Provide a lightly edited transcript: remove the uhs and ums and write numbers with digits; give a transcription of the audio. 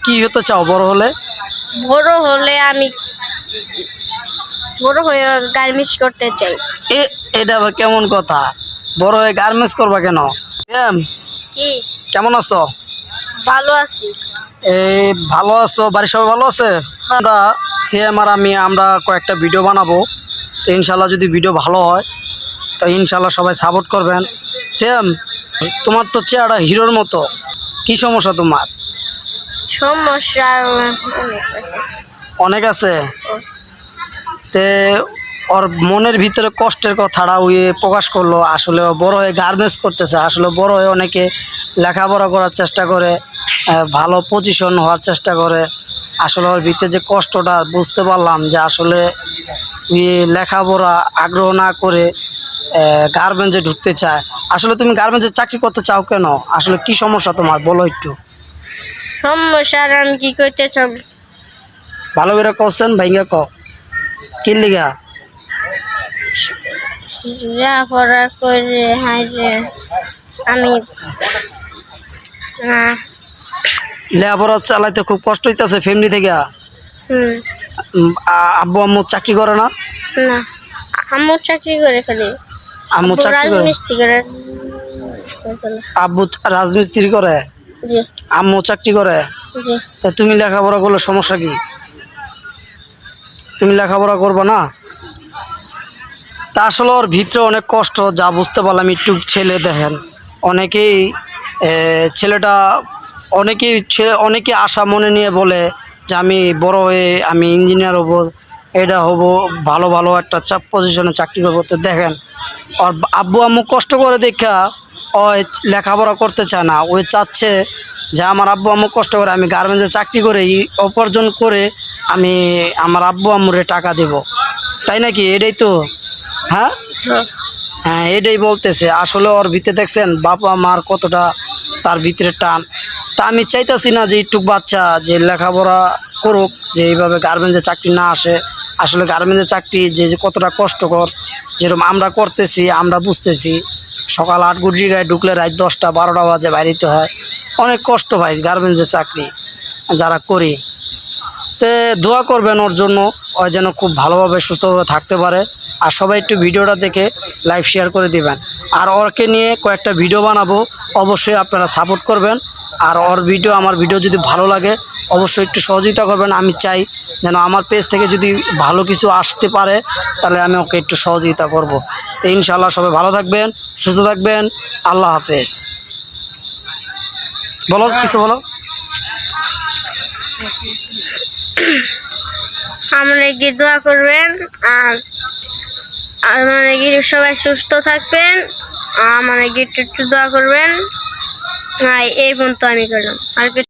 কি হতে চাও বড় হলে? বড় হলে আমি বড় হয়ে গার্মেন্টস করতে চাই। এটা আবার কেমন কথা? বড় হয়ে গার্মেন্টস করবা কেন? কি কেমন আছো? ভালো আছি। এই ভালো আছো? বাড়ির সবাই ভালো আছে? আমরা সিএম আর আমরা কয়েকটা ভিডিও বানাবো, তো ইনশাল্লাহ যদি ভিডিও ভালো হয় তো ইনশাল্লাহ সবাই সাপোর্ট করবেন। সিএম, তোমার তো চেহারা হিরোর মতো, কি সমস্যা তোমার? সমস্যা অনেক আছে। অনেক আছে? তে ওর মনের ভিতরে কষ্টের কথাটা প্রকাশ করলো। আসলে বড় হয়ে গার্মেন্টস করতেছে, আসলে বড় হয়ে অনেকে লেখাপড়া করার চেষ্টা করে, ভালো পজিশন হওয়ার চেষ্টা করে। আসলে ওর ভিতরে যে কষ্টটা বুঝতে পারলাম, যে আসলে লেখাপড়া আগ্রহ না করে গার্মেন্টসে ঢুকতে চায়। আসলে তুমি গার্মেন্টসে চাকরি করতে চাও কেন? আসলে কি সমস্যা তোমার, বলো একটু। সমস্যা আর আমি কি করতে চাই? ভালো করে কোশ্চেন ভাইঙ্গা ক, কি লিগা? লেখাপড়া করে হাইরে আমি লেখাপড়া চালাইতে খুব কষ্ট হইতেছে ফ্যামিলি থেকে। আব্বু আম্মু চাকরি করে না? না, আম্মু চাকরি করে, খালি আম্মু চাকরি করে? রাজমিস্ত্রি করে। আব্বু রাজমিস্ত্রি করে, জি আম্মু চাকরি করে। জি। তা তুমি লেখাপড়া করলে সমস্যা কি? তুমি লেখাপড়া করবে না? তা আসলে ওর ভিতরে অনেক কষ্ট, যা বুঝতে পারলাম। একটু ছেলে দেখেন, অনেকেই ছেলেটা অনেকেই আশা মনে নিয়ে বলে যে আমি বড় হয়ে আমি ইঞ্জিনিয়ার হব, এটা হব, ভালো ভালো একটা পজিশনে চাকরি করবো। তো দেখেন, ওর আব্বু আম্মু কষ্ট করে দেখা ও লেখাপড়া করতে চায় না। ওই চাচ্ছে যে আমার আব্বু আম্মু কষ্ট করে, আমি গার্মেন্টসে চাকরি করে উপার্জন করে আমি আমার আব্বু আম্মুরে টাকা দেব, তাই নাকি? এটাই তো, হ্যাঁ হ্যাঁ, এটাই বলতেছে। আসলে ওর ভিতরে দেখছেন বাবা মার কতটা তার ভিতরে টান। তা আমি চাইতেছি না যে একটু বাচ্চা যে লেখাপড়া করুক, যে এইভাবে গার্মেন্টসে চাকরি না আসে। আসলে গার্মেন্টসের চাকরি যে কতটা কষ্টকর, যেরকম আমরা করতেছি আমরা বুঝতেছি। সকাল 8 ঘটিকায় ঢুকলে রাত 10টা 12টা বাজে বাইরেতে হয়। অনেক কষ্ট ভাই গার্মেন্টসের চাকরি যারা করি। তে দোয়া করবেন ওর জন্য, ও যেন খুব ভালোভাবে সুস্থভাবে থাকতে পারে। আর সবাই একটু ভিডিওটা দেখে লাইভ শেয়ার করে দিবেন। আর ওরকে নিয়ে কয়েকটা ভিডিও বানাবো, অবশ্যই আপনারা সাপোর্ট করবেন। আর ওর ভিডিও, আমার ভিডিও যদি ভালো লাগে অবশ্যই একটু সহযোগিতা করবেন। আমি চাই যেন আমার পেজ থেকে যদি ভালো কিছু আসতে পারে, তাহলে আমি ওকে একটু সহযোগিতা করব। তো ইনশাআল্লাহ সবাই ভালো থাকবেন, সুস্থ থাকবেন। আল্লাহ হাফেজ। বলো, কিছু বলো। আমরা গিয়ে দোয়া করবেন, আর আমার গিয়ে সবাই সুস্থ থাকবেন। আমার গিয়ে একটু দোয়া করবেন। এই পর্যন্ত আমি করলাম, আর